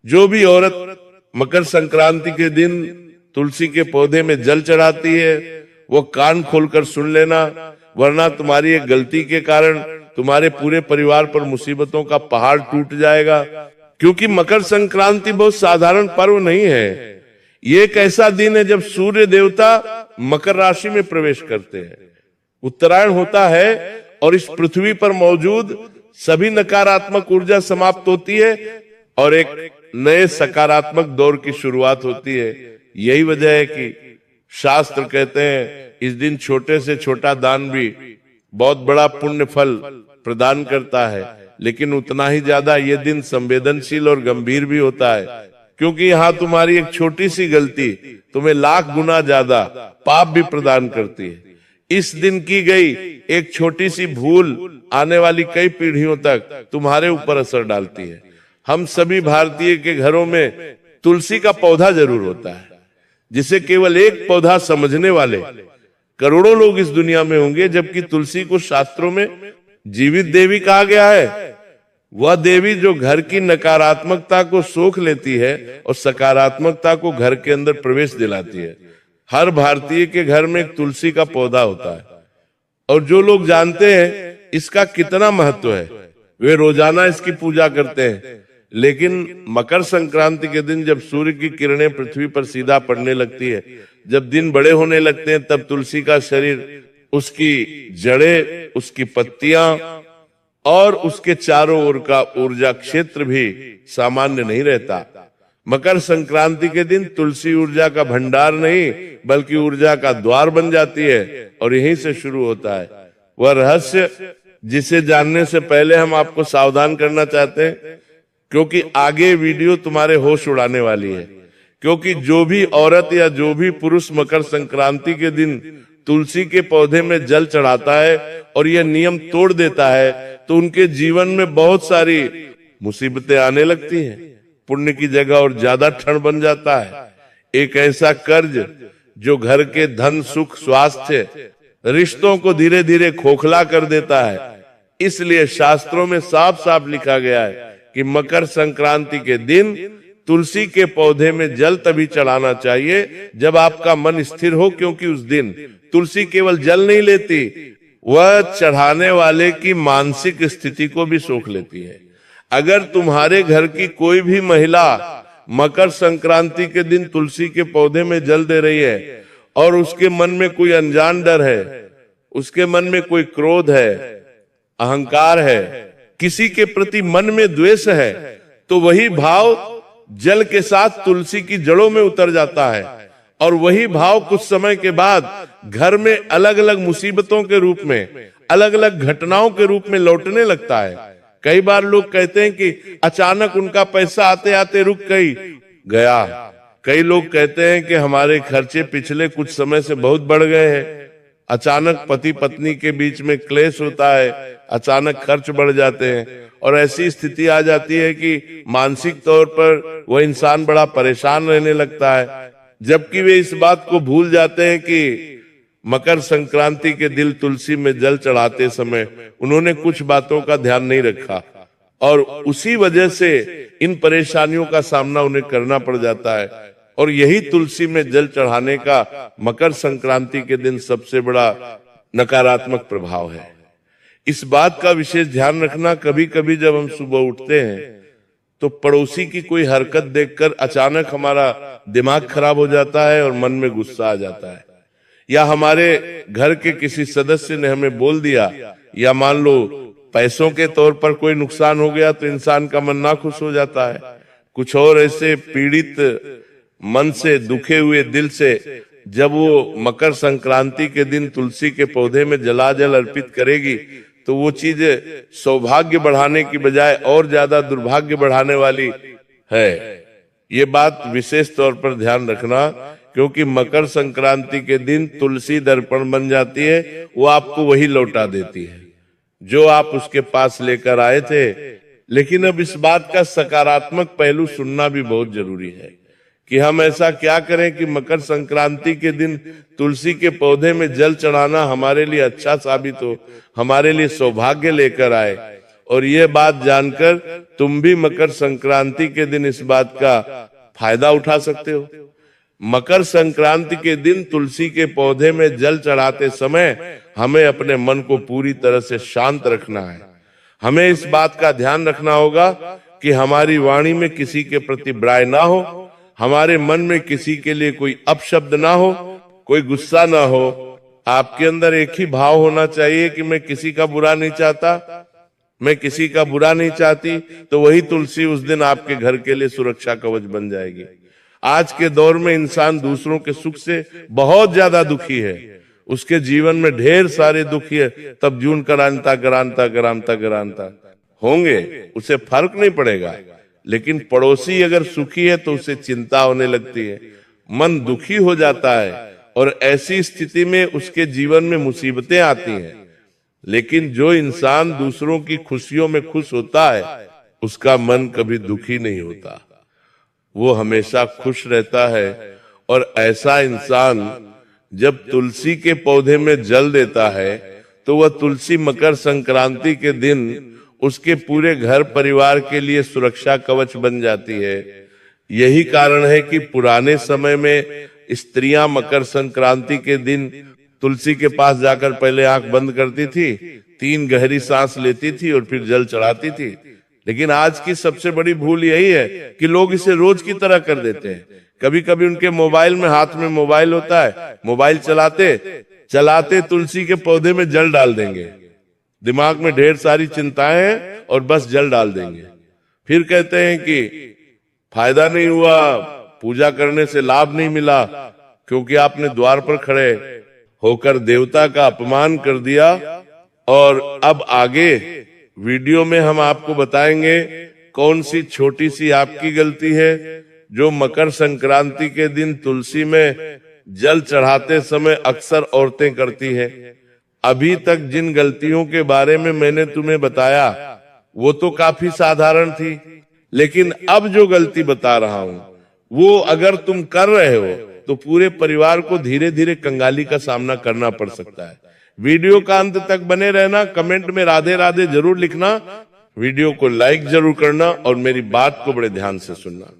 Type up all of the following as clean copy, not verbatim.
जो भी औरत मकर संक्रांति के दिन तुलसी के पौधे में जल चढ़ाती है वो कान खोलकर सुन लेना, वरना तुम्हारी एक गलती के कारण तुम्हारे पूरे परिवार पर मुसीबतों का पहाड़ टूट जाएगा। क्योंकि मकर संक्रांति बहुत साधारण पर्व नहीं है। ये एक ऐसा दिन है जब सूर्य देवता मकर राशि में प्रवेश करते हैं, उत्तरायण होता है और इस पृथ्वी पर मौजूद सभी नकारात्मक ऊर्जा समाप्त होती है और एक नए सकारात्मक दौर की शुरुआत होती है। यही वजह है कि शास्त्र कहते हैं इस दिन छोटे से छोटा दान भी बहुत बड़ा पुण्य फल प्रदान करता है, लेकिन उतना ही ज्यादा ये दिन संवेदनशील और गंभीर भी होता है, क्योंकि यहाँ तुम्हारी एक छोटी सी गलती तुम्हें लाख गुना ज्यादा पाप भी प्रदान करती है। इस दिन की गई एक छोटी सी भूल आने वाली कई पीढ़ियों तक तुम्हारे ऊपर असर डालती है। हम सभी भारतीय के घरों में तुलसी का पौधा जरूर होता है, जिसे केवल एक पौधा समझने वाले करोड़ों लोग इस दुनिया में होंगे, जबकि तुलसी को शास्त्रों में जीवित देवी कहा गया है। वह देवी जो घर की नकारात्मकता को सोख लेती है और सकारात्मकता को घर के अंदर प्रवेश दिलाती है। हर भारतीय के घर में एक तुलसी का पौधा होता है और जो लोग जानते हैं इसका कितना महत्व है वे रोजाना इसकी पूजा करते हैं। लेकिन मकर संक्रांति के दिन जब सूर्य की किरणें पृथ्वी पर सीधा पड़ने लगती है, जब दिन बड़े होने लगते हैं, तब तुलसी का शरीर, उसकी जड़ें, उसकी पत्तियां और उसके चारों ओर का ऊर्जा क्षेत्र भी सामान्य नहीं रहता। मकर संक्रांति के दिन तुलसी ऊर्जा का भंडार नहीं बल्कि ऊर्जा का द्वार बन जाती है और यहीं से शुरू होता है वह रहस्य, जिसे जानने से पहले हम आपको सावधान करना चाहते हैं, क्योंकि आगे वीडियो तुम्हारे होश उड़ाने वाली है। क्योंकि जो भी औरत या जो भी पुरुष मकर संक्रांति के दिन तुलसी के पौधे में जल चढ़ाता है और यह नियम तोड़ देता है, तो उनके जीवन में बहुत सारी मुसीबतें आने लगती हैं। पुण्य की जगह और ज्यादा ठंड बन जाता है। एक ऐसा कर्ज जो घर के धन, सुख, स्वास्थ्य, रिश्तों को धीरे धीरे खोखला कर देता है। इसलिए शास्त्रों में साफ साफ लिखा गया है कि मकर संक्रांति के दिन तुलसी के पौधे में जल तभी चढ़ाना चाहिए जब आपका मन स्थिर हो, क्योंकि उस दिन तुलसी केवल जल नहीं लेती, वह चढ़ाने वाले की मानसिक स्थिति को भी सोख लेती है। अगर तुम्हारे घर की कोई भी महिला मकर संक्रांति के दिन तुलसी के पौधे में जल दे रही है और उसके मन में कोई अनजान डर है, उसके मन में कोई क्रोध है, अहंकार है, किसी के प्रति मन में द्वेष है, तो वही भाव जल के साथ तुलसी की जड़ों में उतर जाता है और वही भाव कुछ समय के बाद घर में अलग अलग मुसीबतों के रूप में, अलग अलग घटनाओं के रूप में लौटने लगता है। कई बार लोग कहते हैं कि अचानक उनका पैसा आते आते रुक गया। कई लोग कहते हैं कि हमारे खर्चे पिछले कुछ समय से बहुत बढ़ गए हैं। अचानक पति पत्नी के बीच में क्लेश होता है, अचानक खर्च बढ़ जाते हैं और ऐसी स्थिति आ जाती है कि मानसिक तौर पर वह इंसान बड़ा परेशान रहने लगता है, जबकि वे इस बात को भूल जाते हैं कि मकर संक्रांति के दिन तुलसी में जल चढ़ाते समय उन्होंने कुछ बातों का ध्यान नहीं रखा और उसी वजह से इन परेशानियों का सामना उन्हें करना पड़ जाता है। और यही तुलसी में जल चढ़ाने का मकर संक्रांति के दिन सबसे बड़ा नकारात्मक प्रभाव है। इस बात का विशेष ध्यान रखना, कभी कभी जब हम सुबह उठते हैं तो पड़ोसी की कोई हरकत देखकर अचानक हमारा दिमाग खराब हो जाता है और मन में गुस्सा आ जाता है, या हमारे घर के किसी सदस्य ने हमें बोल दिया, या मान लो पैसों के तौर पर कोई नुकसान हो गया तो इंसान का मन नाखुश हो जाता है। कुछ और ऐसे पीड़ित मन से, दुखे हुए दिल से जब वो मकर संक्रांति के दिन तुलसी के पौधे में जलाजल अर्पित करेगी तो वो चीज सौभाग्य बढ़ाने की बजाय और ज्यादा दुर्भाग्य बढ़ाने वाली है। ये बात विशेष तौर पर ध्यान रखना, क्योंकि मकर संक्रांति के दिन तुलसी दर्पण बन जाती है, वो आपको वही लौटा देती है जो आप उसके पास लेकर आए थे। लेकिन अब इस बात का सकारात्मक पहलू सुनना भी बहुत जरूरी है कि हम ऐसा क्या करें कि मकर संक्रांति के दिन तुलसी के पौधे में जल चढ़ाना हमारे लिए अच्छा साबित हो, हमारे लिए सौभाग्य लेकर आए। और ये बात जानकर तुम भी मकर संक्रांति के दिन इस बात का फायदा उठा सकते हो। मकर संक्रांति के दिन तुलसी के पौधे में जल चढ़ाते समय हमें अपने मन को पूरी तरह से शांत रखना है। हमें इस बात का ध्यान रखना होगा कि हमारी वाणी में किसी के प्रति बुराई ना हो, हमारे मन में किसी के लिए कोई अपशब्द ना हो, कोई गुस्सा ना हो। आपके अंदर एक ही भाव होना चाहिए कि मैं किसी का बुरा नहीं चाहता, मैं किसी का बुरा नहीं चाहती। तो वही तुलसी उस दिन आपके घर के लिए सुरक्षा कवच बन जाएगी। आज के दौर में इंसान दूसरों के सुख से बहुत ज्यादा दुखी है, उसके जीवन में ढेर सारे दुखी है, तब जून करानता करानता करानता करानता होंगे, उसे फर्क नहीं पड़ेगा। लेकिन पड़ोसी अगर सुखी है तो उसे चिंता होने लगती है, मन दुखी हो जाता है, और ऐसी स्थिति में उसके जीवन में मुसीबतें आती हैं। लेकिन जो इंसान दूसरों की खुशियों में खुश होता है उसका मन कभी दुखी नहीं होता, वो हमेशा खुश रहता है। और ऐसा इंसान जब तुलसी के पौधे में जल देता है तो वह तुलसी मकर संक्रांति के दिन उसके पूरे घर परिवार के लिए सुरक्षा कवच बन जाती है। यही कारण है कि पुराने समय में स्त्रियां मकर संक्रांति के दिन तुलसी के पास जाकर पहले आंख बंद करती थी, 3 गहरी सांस लेती थी और फिर जल चढ़ाती थी। लेकिन आज की सबसे बड़ी भूल यही है कि लोग इसे रोज की तरह कर देते हैं। कभी कभी उनके मोबाइल में, हाथ में मोबाइल होता है, मोबाइल चलाते चलाते तुलसी के पौधे में जल डाल देंगे। दिमाग में ढेर सारी चिंताएं हैं और बस जल डाल देंगे। फिर कहते हैं कि फायदा नहीं हुआ, पूजा करने से लाभ नहीं मिला, क्योंकि आपने द्वार पर खड़े होकर देवता का अपमान कर दिया। और अब आगे वीडियो में हम आपको बताएंगे कौन सी छोटी सी आपकी गलती है जो मकर संक्रांति के दिन तुलसी में जल चढ़ाते समय अक्सर औरतें करती है। अभी तक जिन गलतियों के बारे में मैंने तुम्हें बताया वो तो काफी साधारण थी, लेकिन अब जो गलती बता रहा हूं वो अगर तुम कर रहे हो तो पूरे परिवार को धीरे धीरे कंगाली का सामना करना पड़ सकता है। वीडियो का अंत तक बने रहना, कमेंट में राधे राधे जरूर लिखना, वीडियो को लाइक जरूर करना और मेरी बात को बड़े ध्यान से सुनना।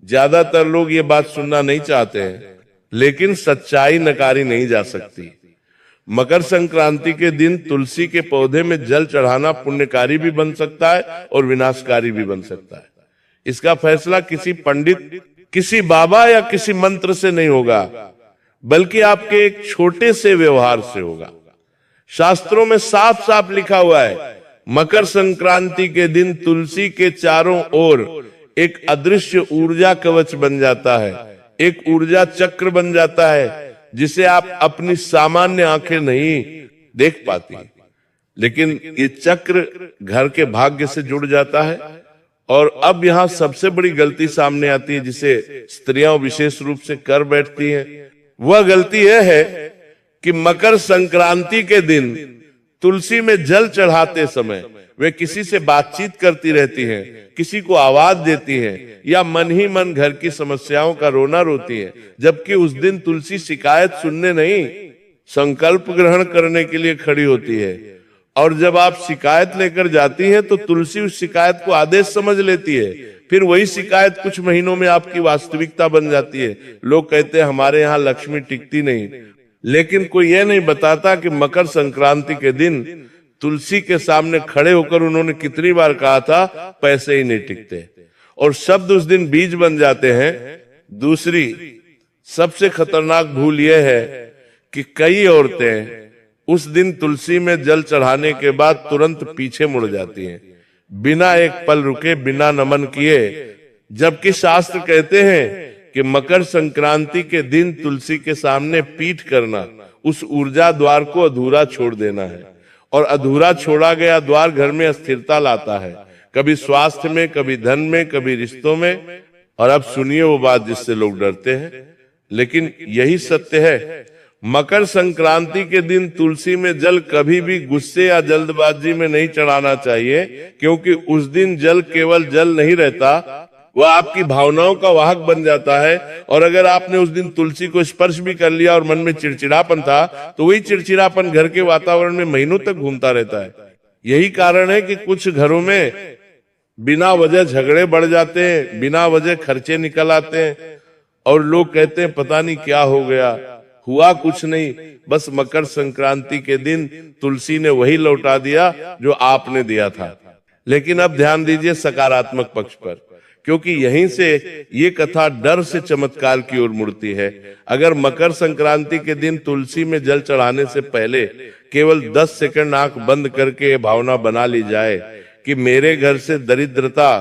ज्यादातर लोग ये बात सुनना नहीं चाहते हैं, लेकिन सच्चाई नकारी नहीं जा सकती। मकर संक्रांति के दिन तुलसी के पौधे में जल चढ़ाना पुण्यकारी भी बन सकता है और विनाशकारी भी बन सकता है। इसका फैसला किसी पंडित, किसी बाबा या किसी मंत्र से नहीं होगा, बल्कि आपके एक छोटे से व्यवहार से होगा। शास्त्रों में साफ साफ लिखा हुआ है, मकर संक्रांति के दिन तुलसी के चारों ओर एक अदृश्य ऊर्जा कवच बन जाता है, एक ऊर्जा चक्र बन जाता है जिसे आप अपनी सामान्य आंखें नहीं देख पाती, लेकिन ये चक्र घर के भाग्य से जुड़ जाता है। और अब यहाँ सबसे बड़ी गलती सामने आती है जिसे स्त्रियां विशेष रूप से कर बैठती हैं। वह गलती यह है कि मकर संक्रांति के दिन तुलसी में जल चढ़ाते समय वे किसी से बातचीत करती रहती हैं, किसी को आवाज देती हैं या मन ही मन घर की समस्याओं का रोना रोती हैं, जबकि उस दिन तुलसी शिकायत सुनने नहीं, संकल्प ग्रहण करने के लिए खड़ी होती है। और जब आप शिकायत लेकर जाती हैं तो तुलसी उस शिकायत को आदेश समझ लेती है, फिर वही शिकायत कुछ महीनों में आपकी वास्तविकता बन जाती है। लोग कहते हैं हमारे यहाँ लक्ष्मी टिकती नहीं, लेकिन कोई यह नहीं बताता कि मकर संक्रांति के दिन तुलसी के सामने खड़े होकर उन्होंने कितनी बार कहा था पैसे ही नहीं टिकते, और शब्द उस दिन बीज बन जाते हैं। दूसरी सबसे खतरनाक भूल यह है कि कई औरतें उस दिन तुलसी में जल चढ़ाने के बाद तुरंत पीछे मुड़ जाती हैं, बिना एक पल रुके, बिना नमन किए, जबकि शास्त्र कहते हैं कि मकर संक्रांति के दिन तुलसी के सामने पीठ करना उस ऊर्जा द्वार को अधूरा छोड़ देना है, और अधूरा छोड़ा गया द्वार घर में अस्थिरता लाता है, कभी स्वास्थ्य में, कभी धन में, कभी रिश्तों में। और अब सुनिए वो बात जिससे लोग डरते हैं, लेकिन यही सत्य है। मकर संक्रांति के दिन तुलसी में जल कभी भी गुस्से या जल्दबाजी में नहीं चढ़ाना चाहिए, क्योंकि उस दिन जल केवल जल नहीं रहता, वह आपकी भावनाओं का वाहक बन जाता है। और अगर आपने उस दिन तुलसी को स्पर्श भी कर लिया और मन में चिड़चिड़ापन था, तो वही चिड़चिड़ापन घर के वातावरण में महीनों तक घूमता रहता है। यही कारण है कि कुछ घरों में बिना वजह झगड़े बढ़ जाते हैं, बिना वजह खर्चे निकल आते हैं और लोग कहते हैं पता नहीं क्या हो गया। हुआ कुछ नहीं, बस मकर संक्रांति के दिन तुलसी ने वही लौटा दिया जो आपने दिया था। लेकिन अब ध्यान दीजिए सकारात्मक पक्ष पर, क्योंकि यहीं से ये कथा डर से चमत्कार की ओर मुड़ती है। अगर मकर संक्रांति के दिन तुलसी में जल चढ़ाने से पहले केवल 10 सेकंड आंख बंद करके ये भावना बना ली जाए कि मेरे घर से दरिद्रता,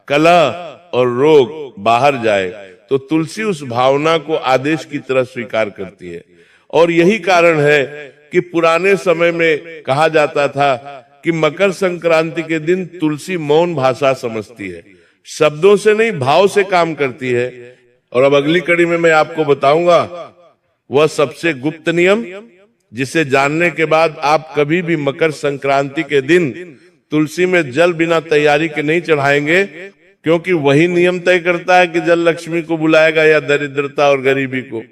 कलह और रोग बाहर जाए, तो तुलसी उस भावना को आदेश की तरह स्वीकार करती है। और यही कारण है कि पुराने समय में कहा जाता था कि मकर संक्रांति के दिन तुलसी मौन भाषा समझती है, शब्दों से नहीं भाव से काम करती है। और अब अगली कड़ी में मैं आपको बताऊंगा वह सबसे गुप्त नियम, जिसे जानने के बाद आप कभी भी मकर संक्रांति के दिन तुलसी में जल बिना तैयारी के नहीं चढ़ाएंगे, क्योंकि वही नियम तय करता है कि जल लक्ष्मी को बुलाएगा या दरिद्रता और गरीबी को।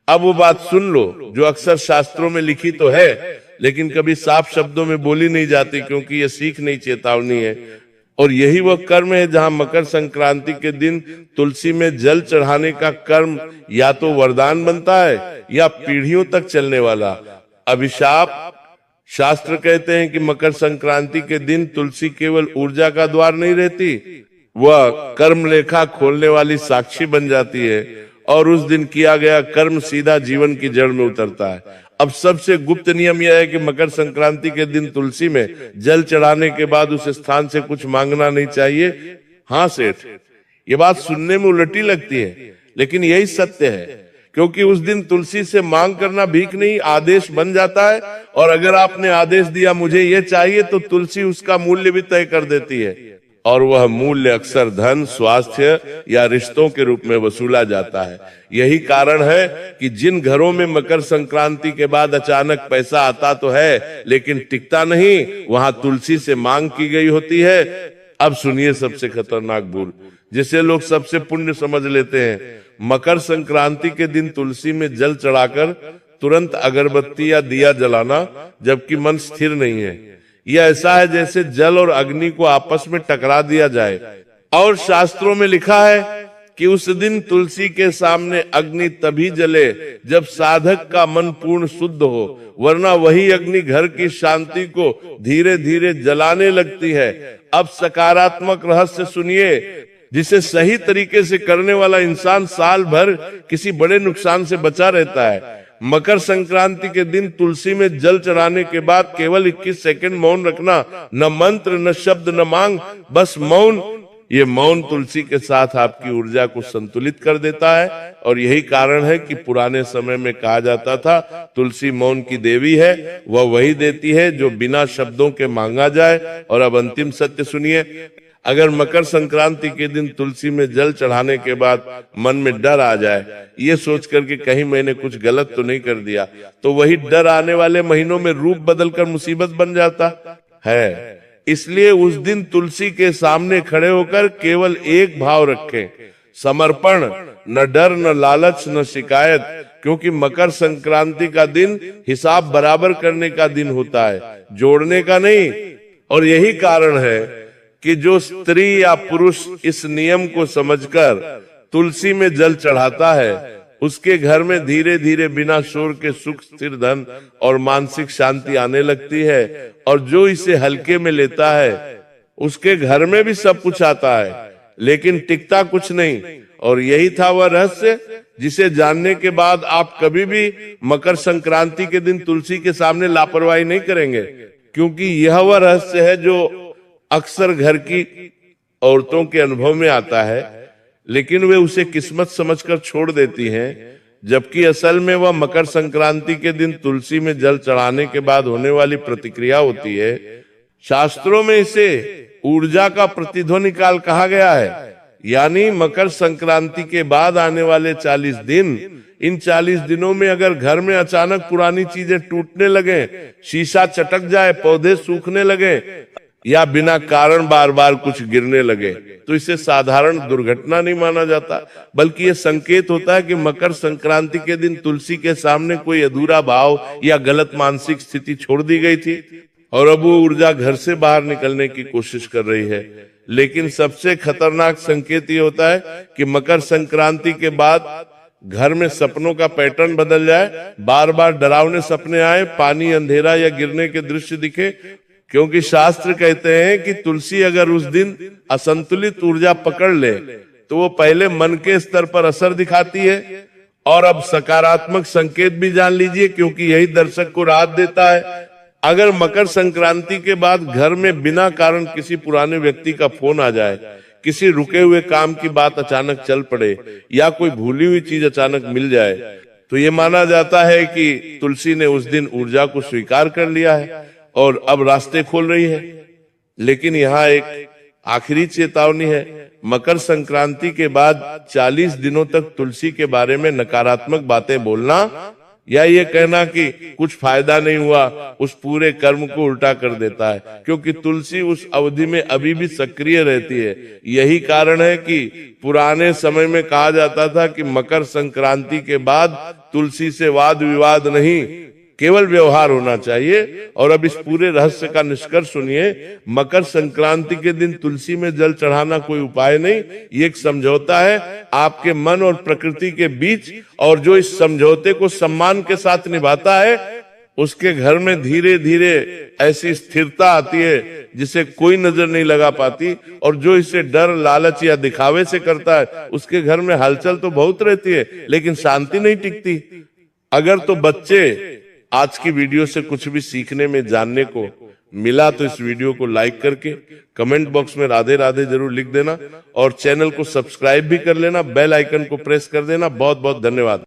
अब वो बात सुन लो जो अक्सर शास्त्रों में लिखी तो है, लेकिन कभी साफ शब्दों में बोली नहीं जाती, क्योंकि ये सीख नहीं, चेतावनी है। और यही वह कर्म है जहां मकर संक्रांति के दिन तुलसी में जल चढ़ाने का कर्म या तो वरदान बनता है या पीढ़ियों तक चलने वाला अभिशाप। शास्त्र कहते हैं कि मकर संक्रांति के दिन तुलसी केवल ऊर्जा का द्वार नहीं रहती, वह कर्म लेखा खोलने वाली साक्षी बन जाती है और उस दिन किया गया कर्म सीधा जीवन की जड़ में उतरता है। अब सबसे गुप्त नियम यह है कि मकर संक्रांति के दिन तुलसी में जल चढ़ाने के बाद उस स्थान से कुछ मांगना नहीं चाहिए। हाँ सेठ, ये बात सुनने में उलटी लगती है, लेकिन यही सत्य है, क्योंकि उस दिन तुलसी से मांग करना भीख नहीं, आदेश बन जाता है। और अगर आपने आदेश दिया मुझे ये चाहिए, तो तुलसी उसका मूल्य भी तय कर देती है, और वह मूल्य अक्सर धन, स्वास्थ्य या रिश्तों के रूप में वसूला जाता है। यही कारण है कि जिन घरों में मकर संक्रांति के बाद अचानक पैसा आता तो है लेकिन टिकता नहीं, वहां तुलसी से मांग की गई होती है। अब सुनिए सबसे खतरनाक भूल, जिसे लोग सबसे पुण्य समझ लेते हैं। मकर संक्रांति के दिन तुलसी में जल चढ़ाकर तुरंत अगरबत्ती या दिया जलाना, जबकि मन स्थिर नहीं है। यह ऐसा है जैसे जल और अग्नि को आपस में टकरा दिया जाए। और शास्त्रों में लिखा है कि उस दिन तुलसी के सामने अग्नि तभी जले जब साधक का मन पूर्ण शुद्ध हो, वरना वही अग्नि घर की शांति को धीरे धीरे जलाने लगती है। अब सकारात्मक रहस्य सुनिए, जिसे सही तरीके से करने वाला इंसान साल भर किसी बड़े नुकसान से बचा रहता है। मकर संक्रांति के दिन तुलसी में जल चढ़ाने के बाद केवल 21 सेकंड मौन रखना, न मंत्र न शब्द न मांग, बस मौन। ये मौन तुलसी के साथ आपकी ऊर्जा को संतुलित कर देता है। और यही कारण है कि पुराने समय में कहा जाता था तुलसी मौन की देवी है, वह वही देती है जो बिना शब्दों के मांगा जाए। और अब अंतिम सत्य सुनिए, अगर मकर संक्रांति के दिन तुलसी में जल चढ़ाने के बाद मन में डर आ जाए, ये सोच करके कहीं मैंने कुछ गलत तो नहीं कर दिया, तो वही डर आने वाले महीनों में रूप बदलकर मुसीबत बन जाता है। इसलिए उस दिन तुलसी के सामने खड़े होकर केवल एक भाव रखें, समर्पण, न डर न लालच न शिकायत, क्योंकि मकर संक्रांति का दिन हिसाब बराबर करने का दिन होता है, जोड़ने का नहीं। और यही कारण है कि जो स्त्री या पुरुष इस नियम को समझकर तुलसी में जल चढ़ाता है, उसके घर में धीरे धीरे बिना शोर के सुख, स्थिर धन और मानसिक शांति आने लगती है। और जो इसे हल्के में लेता है उसके घर में भी सब कुछ आता है, लेकिन टिकता कुछ नहीं। और यही था वह रहस्य जिसे जानने के बाद आप कभी भी मकर संक्रांति के दिन तुलसी के सामने लापरवाही नहीं करेंगे, क्योंकि यह वह रहस्य है जो अक्सर घर की औरतों के अनुभव में आता है, लेकिन वे उसे किस्मत समझकर छोड़ देती हैं, जबकि असल में वह मकर संक्रांति के दिन तुलसी में जल चढ़ाने के बाद होने वाली प्रतिक्रिया होती है। शास्त्रों में इसे ऊर्जा का प्रतिध्वनि काल कहा गया है, यानी मकर संक्रांति के बाद आने वाले 40 दिन। इन 40 दिनों में अगर घर में अचानक पुरानी चीजें टूटने लगे, शीशा चटक जाए, पौधे सूखने लगे या बिना कारण बार बार कुछ गिरने लगे, तो इसे साधारण दुर्घटना नहीं माना जाता, बल्कि ये संकेत होता है कि मकर संक्रांति के दिन तुलसी के सामने कोई अधूरा भाव या गलत मानसिक स्थिति छोड़ दी गई थी। और अब वो ऊर्जा घर से बाहर निकलने की कोशिश कर रही है। लेकिन सबसे खतरनाक संकेत ये होता है कि मकर संक्रांति के बाद घर में सपनों का पैटर्न बदल जाए, बार बार डरावने सपने आए, पानी, अंधेरा या गिरने के दृश्य दिखे। क्योंकि शास्त्र कहते हैं कि तुलसी अगर उस दिन असंतुलित ऊर्जा पकड़ ले तो वो पहले मन के स्तर पर असर दिखाती है। और अब सकारात्मक संकेत भी जान लीजिए, क्योंकि यही दर्शक को राहत देता है। अगर मकर संक्रांति के बाद घर में बिना कारण किसी पुराने व्यक्ति का फोन आ जाए, किसी रुके हुए काम की बात अचानक चल पड़े या कोई भूली हुई चीज अचानक मिल जाए, तो ये माना जाता है कि तुलसी ने उस दिन ऊर्जा को स्वीकार कर लिया है और अब रास्ते खोल रही है। लेकिन यहाँ एक आखिरी चेतावनी है। मकर संक्रांति के बाद 40 दिनों तक तुलसी के बारे में नकारात्मक बातें बोलना या ये कहना कि कुछ फायदा नहीं हुआ, उस पूरे कर्म को उल्टा कर देता है। क्योंकि तुलसी उस अवधि में अभी भी सक्रिय रहती है। यही कारण है कि पुराने समय में कहा जाता था कि मकर संक्रांति के बाद तुलसी से वाद विवाद नहीं, केवल व्यवहार होना चाहिए। और अब इस पूरे रहस्य का निष्कर्ष सुनिए। मकर संक्रांति के दिन तुलसी में जल चढ़ाना कोई उपाय नहीं, ये एक समझौता है आपके मन और प्रकृति के बीच। और जो इस समझौते को सम्मान के साथ निभाता है, उसके घर में धीरे धीरे ऐसी स्थिरता आती है जिसे कोई नजर नहीं लगा पाती। और जो इसे डर, लालच या दिखावे से करता है, उसके घर में हलचल तो बहुत रहती है लेकिन शांति नहीं टिकती। अगर तो बच्चे आज की वीडियो से कुछ भी सीखने में, जानने को मिला तो इस वीडियो को लाइक करके कमेंट बॉक्स में राधे राधे जरूर लिख देना और चैनल को सब्सक्राइब भी कर लेना, बेल आइकन को प्रेस कर देना। बहुत बहुत धन्यवाद।